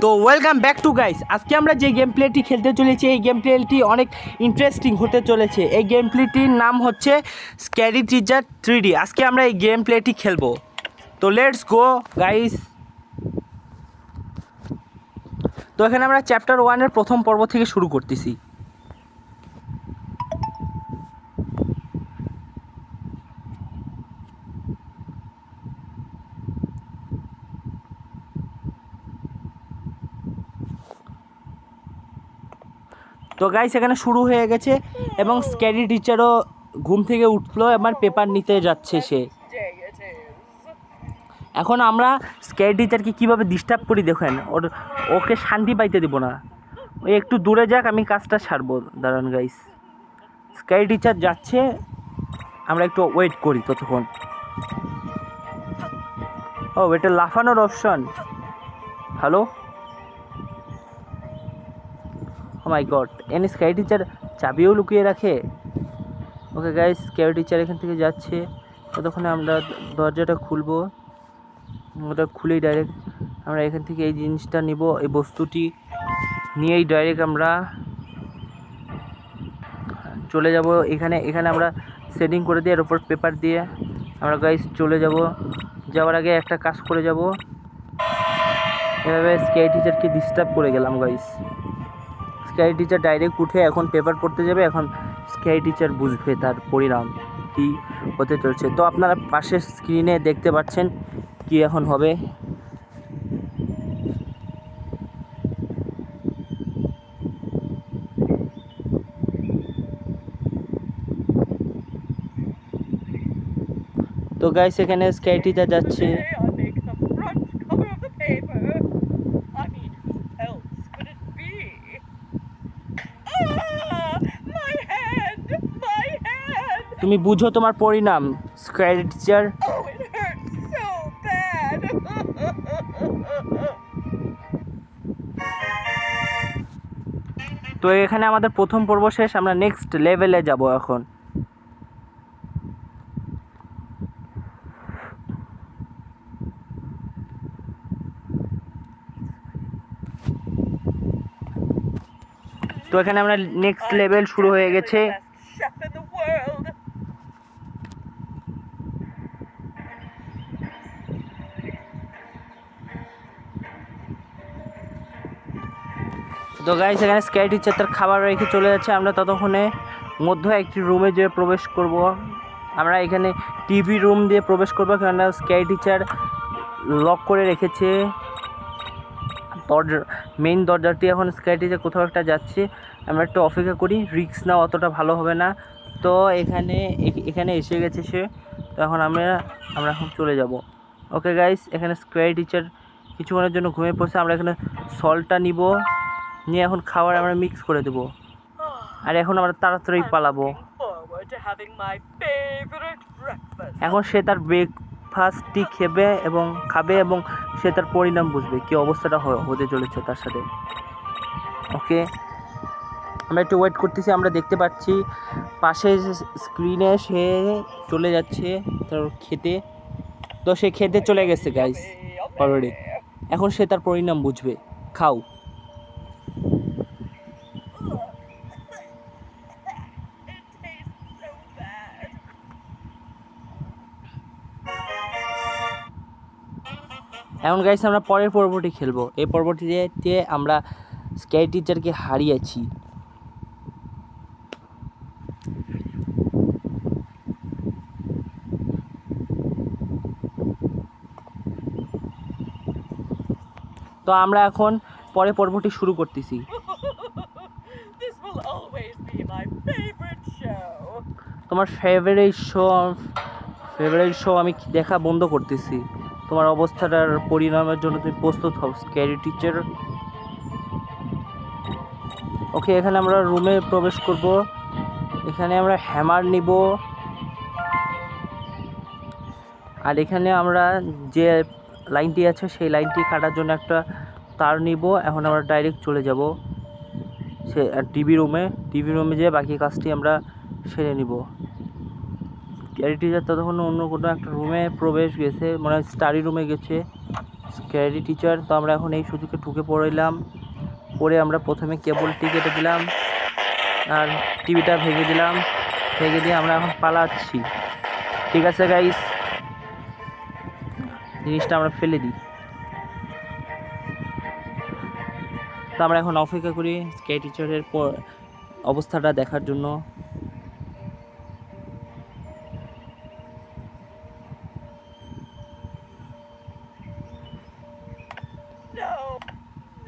তো welcome back to guys. আজকে আমরা যে গেম প্লেটি খেলতে চলেছি এই গেম প্লেটি অনেক ইন্টারেস্টিং হতে চলেছে। এই গেম প্লেটির নাম হচ্ছে স্ক্যারি টিচার 3D। আজকে আমরা এই গেম প্লেটি খেলবো। তো লেটস গো গাইস। তো এখানে আমরা চ্যাপ্টার 1-এর প্রথম পর্ব থেকে শুরু করতেছি। তো গাইস এখানে শুরু হয়ে গেছে এবং স্ক্যারি টিচারও ঘুম থেকে উঠলো, এবার পেপার নিতে যাচ্ছে সে। এখন আমরা স্ক্যারি টিচারকে কীভাবে ডিস্টার্ব করি দেখেন, ওকে শান্তি পাইতে দিব না। ওই একটু দূরে যাক, আমি কাজটা ছাড়বো, দাঁড়ান গাইস। স্ক্যারি টিচার যাচ্ছে, আমরা একটু ওয়েট করি ততক্ষণ। ও এটা লাফানোর অপশন। হ্যালো, ও মাই গড, এনি স্ক্যারি টিচার চাবিও লুকিয়ে রাখে। ওকে গাইস, স্ক্যারি টিচার এখান থেকে যাচ্ছে, ততক্ষণে আমরা দরজাটা খুলবো। ওটা খুলেই ডাইরেক্ট আমরা এখান থেকে এই জিনিসটা নিব, এই বস্তুটি নিয়েই ডাইরেক্ট আমরা চলে যাব। এখানে আমরা সেটিং করে দিয়ে এর উপর পেপার দিয়ে আমরা গাইস চলে যাব। যাওয়ার আগে একটা কাজ করে যাব, এভাবে স্ক্যারি টিচারকে ডিস্টার্ব করে গেলাম গাইস। স্ক্যারি টিচার ডাইরেক্ট উঠে এখন পেপার পড়তে যাবে। এখন স্ক্যারি টিচার বুঝবে তার পরিণাম কী হতে চলছে। তো আপনারা পাশের স্ক্রিনে দেখতে পাচ্ছেন কি এখন হবে। তো গাইস এখানে স্ক্যারি টিচার যাচ্ছে। তুমি বুঝো তোমার পরিণাম স্ক্যারি টিচার। তো এখানে আমাদের প্রথম পর্ব শেষ, আমরা নেক্সট লেভেলে যাব এখন। তো এখানে আমরা নেক্সট লেভেল শুরু হয়ে গেছে। তো গাইস এখানে স্ক্যারি টিচার তার খাবার রেখে চলে যাচ্ছে, আমরা ততক্ষণে মধ্যে একটি রুমে যেয়ে প্রবেশ করব। আমরা এখানে টিভি রুম দিয়ে প্রবেশ করবো, কারণ স্ক্যারি টিচার লক করে রেখেছে দরজা, মেইন দরজাটি। এখন স্ক্যারি টিচার কোথাও একটা যাচ্ছে, আমরা একটু অপেক্ষা করি, রিস্ক না অতটা ভালো হবে না। তো এখানে এসে গেছে সে। তো এখন আমরা এখন চলে যাব। ওকে গাইস, এখানে স্ক্যারি টিচার কিছুক্ষণের জন্য ঘুমিয়ে পড়ছে। আমরা এখানে সল্টটা নিব, নিয়ে এখন খাবার আমরা মিক্স করে দেবো। আর এখন আমরা তাড়াতাড়ি পালাবো। এখন সে তার ব্রেকফাস্টটি খাবে এবং সে তার পরিণাম বুঝবে কি অবস্থাটা হতে চলেছে তার সাথে। ওকে, আমরা একটু ওয়েট করতেছি। আমরা দেখতে পাচ্ছি পাশে স্ক্রিনে সে চলে যাচ্ছে তার খেতে। তো সে খেতে চলে গেছে গাইস অলরেডি। এখন সে তার পরিণাম বুঝবে। খাও। এখন গাইস আমরা পরের পর্বটি খেলবো। এই পর্বটিতে আমরা স্ক্যারি টিচারকে হারিয়েছি। তো আমরা এখন পরের পর্বটি শুরু করতেছি। তোমার ফেভারিট শো আমি দেখা বন্ধ করতেছি। তোমার অবস্থাটার পরিণামের জন্য তুমি প্রস্তুত হও স্ক্যারি টিচার। ওকে, এখানে আমরা রুমে প্রবেশ করব। এখানে আমরা হ্যামার নিব, আর এখানে আমরা যে লাইনটি আছে সেই লাইনটি কাটার জন্য একটা তার নিব। এখন আমরা ডাইরেক্ট চলে যাব সে টিভি রুমে যেয়ে বাকি কাজটি আমরা সেরে নিব। স্ক্যারি টিচার ততক্ষণ অন্য কোনো একটা রুমে প্রবেশ গেছে, মানে স্টাডি রুমে গেছে। Scary teacher. তো আমরা এখন এই সুযোগে ঢুকে পড়লাম, পরে আমরা প্রথমে কেবলটি কেটে দিলাম আর টিভিটা ভেঙে দিলাম, ভেঙে দিয়ে আমরা এখন পালাচ্ছি। ঠিক আছে গাইস, জিনিসটা আমরা ফেলে দিই। তো আমরা এখন অপেক্ষা করি স্ক্যারি টিচারের অবস্থাটা দেখার জন্য।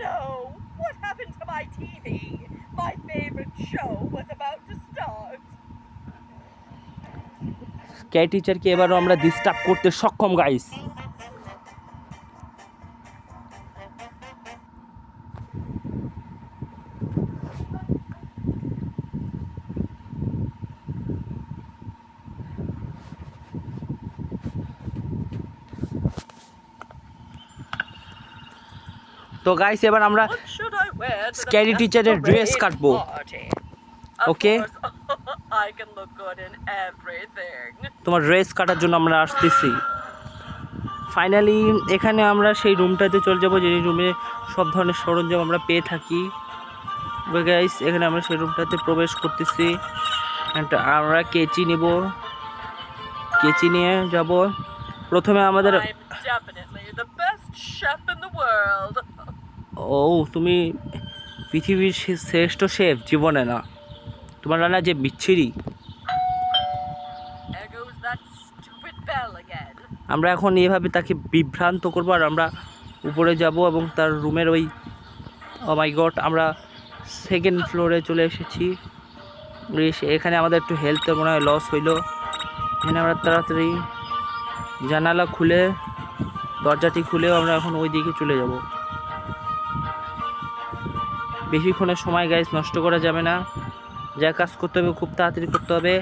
No, what happened to my TV? My favorite show was about to start. Scary টিচারকে এবারও আমরা ডিস্টার্ব করতে সক্ষম গাইস। তো গাইস এবার আমরা What should I wear to the scary টিচারের ড্রেস masquerade কাটবো। party? Of Okay. course, I can look good in everything. তোমার ড্রেস কাটার জন্য আমরা আসতেছি। ফাইনালি এখানে আমরা সেই রুমটাতে চলে যাব, যে রুমে সব ধরনের সরঞ্জাম আমরা পেয়ে থাকি। গাইস এখানে আমরা সেই রুমটাতে প্রবেশ করতেছি। আমরা কেচি নিব, কেচি নিয়ে যাব। প্রথমে আমাদের I'm definitely the best chef in the world. ও তুমি পৃথিবীর শ্রেষ্ঠ শেফ? জীবনে না, তোমার রান্না যে বিচ্ছিরি। There goes that stupid bell again. আমরা এখন এইভাবে তাকে বিভ্রান্ত করবো, আর আমরা উপরে যাব এবং তার রুমের ওই ও মাই গড, আমরা সেকেন্ড ফ্লোরে চলে এসেছি। এখানে আমাদের একটু হেলথের মনে হয় লস হইলো। এখানে আমরা তাড়াতাড়ি জানালা খুলে, দরজাটি খুলেও আমরা এখন ওই দিকে চলে যাব। বেশিক্ষণের সময় গাইস নষ্ট করা যাবে না, যা কাজ করতে হবে খুব তাড়াতাড়ি করতে হবে।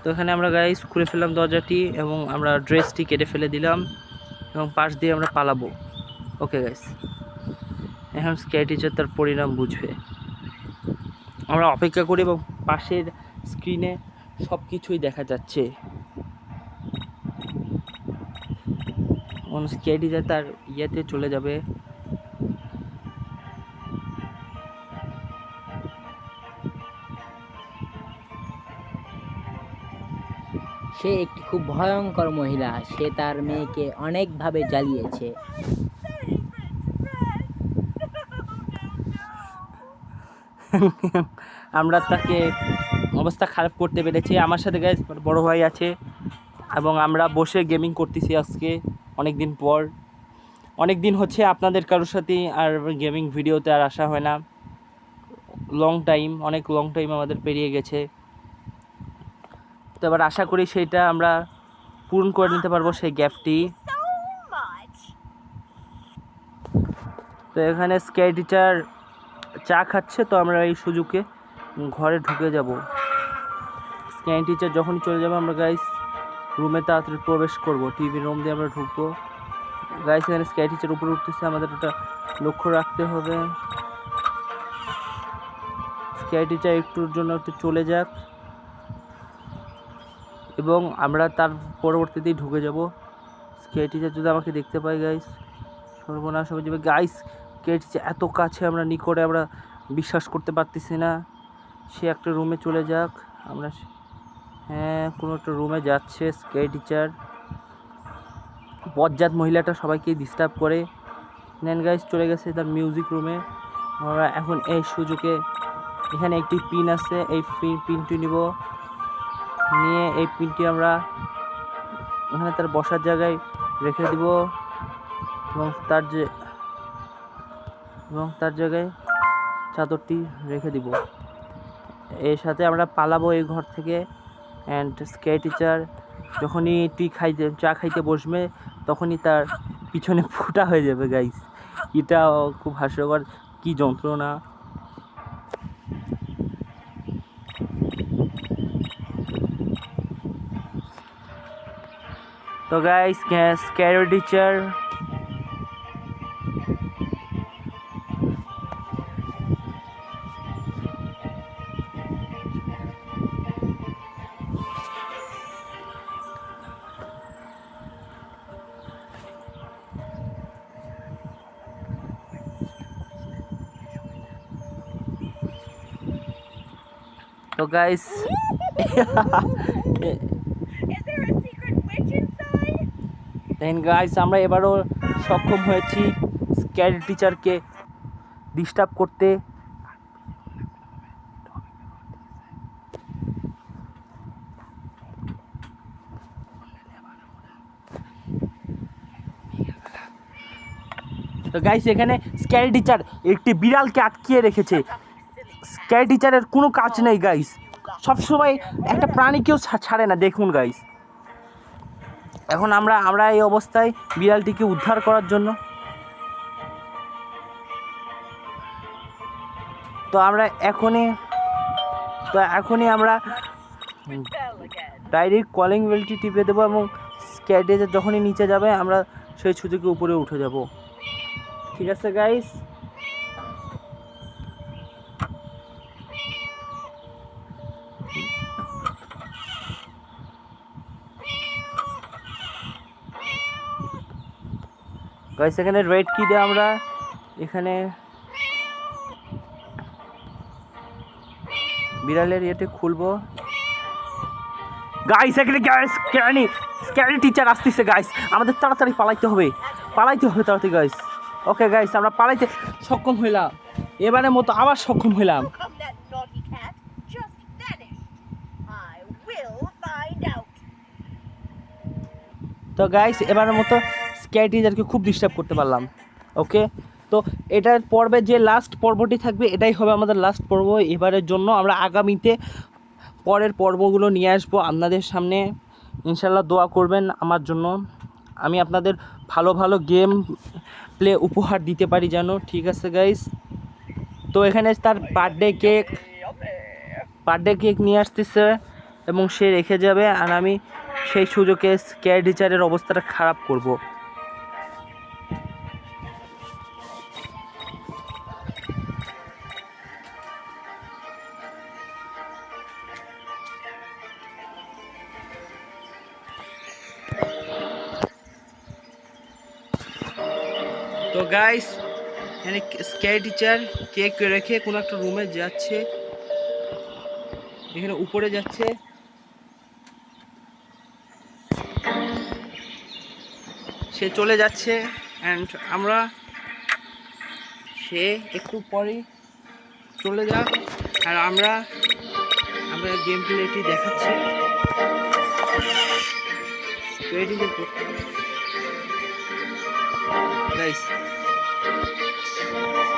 তো এখানে আমরা গাইস খুলে ফেললাম দরজাটি এবং আমরা ড্রেসটি কেটে ফেলে দিলাম এবং পাশ দিয়ে আমরা পালাবো। ওকে গাইস, এখন স্ক্যারি টিচার তার পরিণাম বুঝবে। আমরা অপেক্ষা করি এবং পাশের স্ক্রিনে সব কিছুই দেখা যাচ্ছে। স্ক্যারি টিচার তার ইয়েতে চলে যাবে। সে একটি খুব ভয়ঙ্কর মহিলা, সে তার মেয়েকে অনেকভাবে জ্বালিয়েছে। আমরা তাকে অবস্থা খারাপ করতে পেরেছি। আমার সাথে গাইস বড় ভাই আছে এবং আমরা বসে গেমিং করতেছি আজকে অনেক দিন পর। অনেক দিন হচ্ছে আপনাদের কারোর সাথেই আর গেমিং ভিডিওতে আর আসা হয় না। অনেক লং টাইম আমাদের পেরিয়ে গেছে। তো এবার আশা করি সেইটা আমরা পূরণ করে নিতে পারবো, সেই গ্যাপটি। So much. তো এখানে স্ক্যারি টিচার চা খাচ্ছে, তো আমরা এই সুযোগে ঘরে ঢুকে যাব। স্ক্যারি টিচার যখনই চলে যাবে আমরা গাইস রুমে তাড়াতাড়ি প্রবেশ করব, টিভি রুম দিয়ে আমরা ঢুকবো। গাইস এখানে স্ক্যারি টিচার উপরে উঠতেছে, আমাদের ওটা লক্ষ্য রাখতে হবে। স্ক্যারি টিচার একটুর জন্য একটু চলে যাক এবং আমরা তার পরবর্তীতেই ঢুকে যাব। স্ক্যারি টিচার যদি আমাকে দেখতে পাই গাইস সর্বনাশ হয়ে যাবে। গাইস স্ক্যারি টিচার এত কাছে, আমরা নিকটে, আমরা বিশ্বাস করতে পারতেছি না। সে একটা রুমে চলে যাক। আমরা হ্যাঁ কোনো একটা রুমে যাচ্ছে স্ক্যারি টিচার। বজ্জাত মহিলাটা সবাইকে ডিস্টার্ব করে। নেন গাইস চলে গেছে তার মিউজিক রুমে। আমরা এখন এই সুযোগে এখানে একটি পিন আছে, এই পিনটি নিব, নিয়ে এই পিনটি আমরা এখানে তার বসার জায়গায় রেখে দিব এবং তার জায়গায় চাদরটি রেখে দিব। এর সাথে আমরা পালাবো এই ঘর থেকে। অ্যান্ড স্ক্যারি টিচার যখনই চা খাইতে বসবে তখনই তার পিছনে ফুটা হয়ে যাবে গাইস। এটা খুব হাস্যকর, কি যন্ত্রণা। তো গাইস স্ক্যারি টিচার তো guys Is there a secret witch inside? Then guys আমরা এবারও সক্ষম হয়েছি স্ক্যারি টিচারকে ডিস্টার্ব করতে। তো গাইস এখানে স্ক্যারি টিচার একটি বিড়ালকে আটকিয়ে রেখেছে। স্ক্যারি টিচারের কোনো কাজ নেই গাইস, সবসময় একটা প্রাণীকেও ছাড়ে না। দেখুন গাইস, এখন আমরা এই অবস্থায় বিড়ালটিকে উদ্ধার করার জন্য তো আমরা এখনই আমরা Bell again. ডাইরেক্ট কলিং বেলটি টিপে দেবো এবং স্ক্যারি টিচার যখনই নিচে যাবে আমরা সেই সুযোগে উপরে উঠে যাব। ঠিক আছে গাইস, গাইস এখানে রেড কি দিয়ে আমরা এখানে বিড়ালের ইয়েতে খুলবো। গাইস এখানে স্ক্যারি টিচার আসতেছে গাইস, আমাদের তাড়াতাড়ি পালাইতে হবে তাড়াতাড়ি গাইস। ওকে গাইস আমরা পালাইতে সক্ষম হইলাম, এবারের মতো আবার সক্ষম হইলাম। How come that naughty cat just vanished? I will find out. তো গাইস এবারের মতো স্ক্যারি টিচারকে খুব ডিস্টার্ব করতে পারলাম। ওকে, তো এটার পর্বে যে লাস্ট পর্বটি থাকবে এটাই হবে আমাদের লাস্ট পর্ব এবারের জন্য। আমরা আগামীতে পরের পর্বগুলো নিয়ে আসবো আপনাদের সামনে। ইনশাল্লাহ দোয়া করবেন আমার জন্য, আমি আপনাদের ভালো ভালো গেম প্লে উপহার দিতে পারি যেন। ঠিক আছে গাইস, তো এখানে তার বার্থডে কেক নিয়ে আসতেছে এবং সে রেখে যাবে, আর আমি সেই সুযোগে স্ক্যারি টিচারের অবস্থাটা খারাপ করব। তো গাইস এখানে স্ক্যারি টিচার কেক রেখে কোনো একটা রুমে যাচ্ছে, এখানে উপরে যাচ্ছে। সে চলে যাচ্ছে অ্যান্ড সে একটু পরে চলে যাক, আর আমরা গেম প্লেটি দেখাচ্ছি। গাইস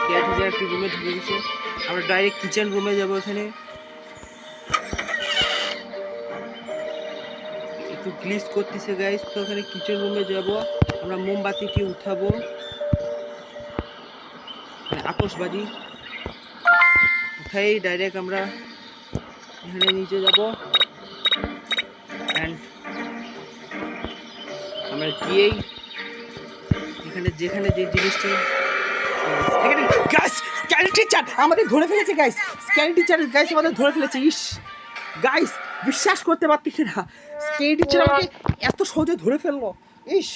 ক্যাট হিজার একটি রুমে ঢুকে গেছে, আমরা ডাইরেক্ট কিচেন রুমে যাব। এখানে একটু গ্লিচ করতেছে গাইস, তো এখানে কিচেন রুমে যাব। আমরা মোমবাতিটি উঠাবো, আতশবাজি উঠাই ডাইরেক্ট আমরা এখানে নিচে যাব। অ্যান্ড আমরা গিয়েই যেখানে যে জিনিসটা এখানে গাইস স্ক্যারি টিচার আমাদের ধরে ফেলেছে গাইস, স্ক্যারি টিচার গাইস আমাদের ধরে ফেলেছে। ইস গাইস বিশ্বাস করতে পারতেছি না, স্ক্যারি টিচার আমাকে এত সহজে ধরে ফেললো। ইস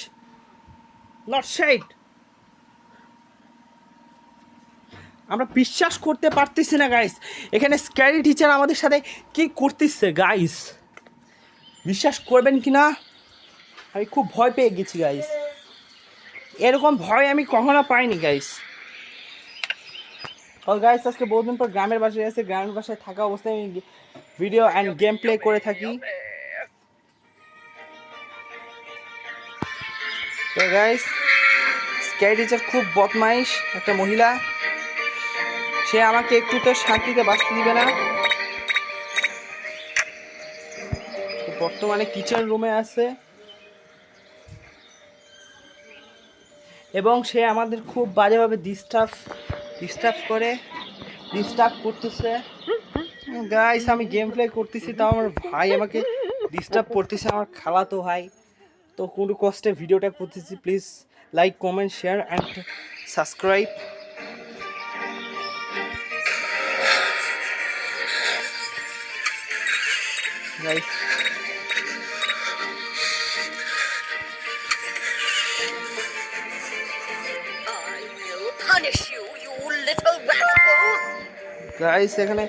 নট শেড, আমরা বিশ্বাস করতে পারতেছি না গাইস, এখানে স্ক্যারি টিচার আমাদের সাথে কি করতেছে গাইস, বিশ্বাস করবেন কি না? আমি খুব ভয় পেয়ে গেছি গাইস, এরকম ভয় আমি কখনো পাইনি গাইস। और गाइस আজকে বহুদিন পর গ্রামের বাসায় এসে গ্রামের বাসায় থাকা অবস্থায় আমি ভিডিও অ্যান্ড গেম প্লে করে থাকি। তো গাইস স্ক্যারি টিচার খুব বদমাইশ একটা মহিলা, সে আমাকে একটু তো শান্তিতে বাঁচতে দিবে না। বর্তমানে কিচেন রুমে আছে এবং সে আমাদের খুব বাজেভাবে ডিস্টার্ব করতেছে গাইস। আমি গেম প্লে করতেছি তাও আমার ভাই আমাকে ডিস্টার্ব করতেছে, আমার খালাতো ভাই। তো কোনো কষ্টে ভিডিওটা করতেছি, please like comment share and subscribe. Guys I will punish you, you little rascals. Guys এখানে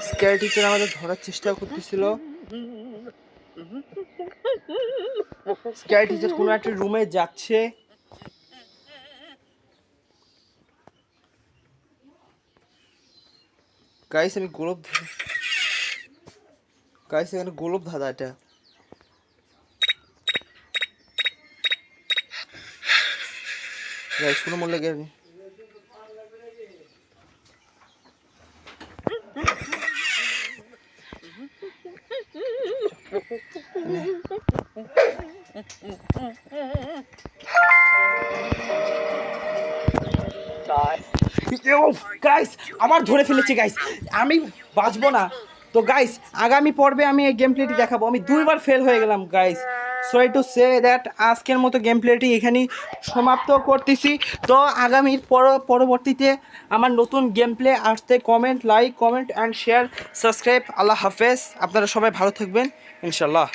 স্ক্যার টিচার আমাদের ধরার চেষ্টা করতেছিল। স্ক্যার টিচার কোনো একটা রুমে যাচ্ছে। গাইস আমি গোলপ গাইস এখানে গোলপ ধাঁধা এটা। গাইস কোনো মূল্য গেনি। গাইস আমার ধরে ফেলেছে গাইস, আমি বাঁচবো না। তো গাইস আগামী পর্বে আমি এই গেম প্লেটি দেখাবো। আমি 2বার ফেল হয়ে গেলাম guys. Sorry to say that আজকের মতো গেম প্লেটি এখানেই সমাপ্ত করতেছি। তো আগামীর পরবর্তীতে আমার নতুন গেম প্লে আসতে like comment and share subscribe. আল্লাহ হাফেজ, আপনারা সবাই ভালো থাকবেন ইনশাল্লাহ।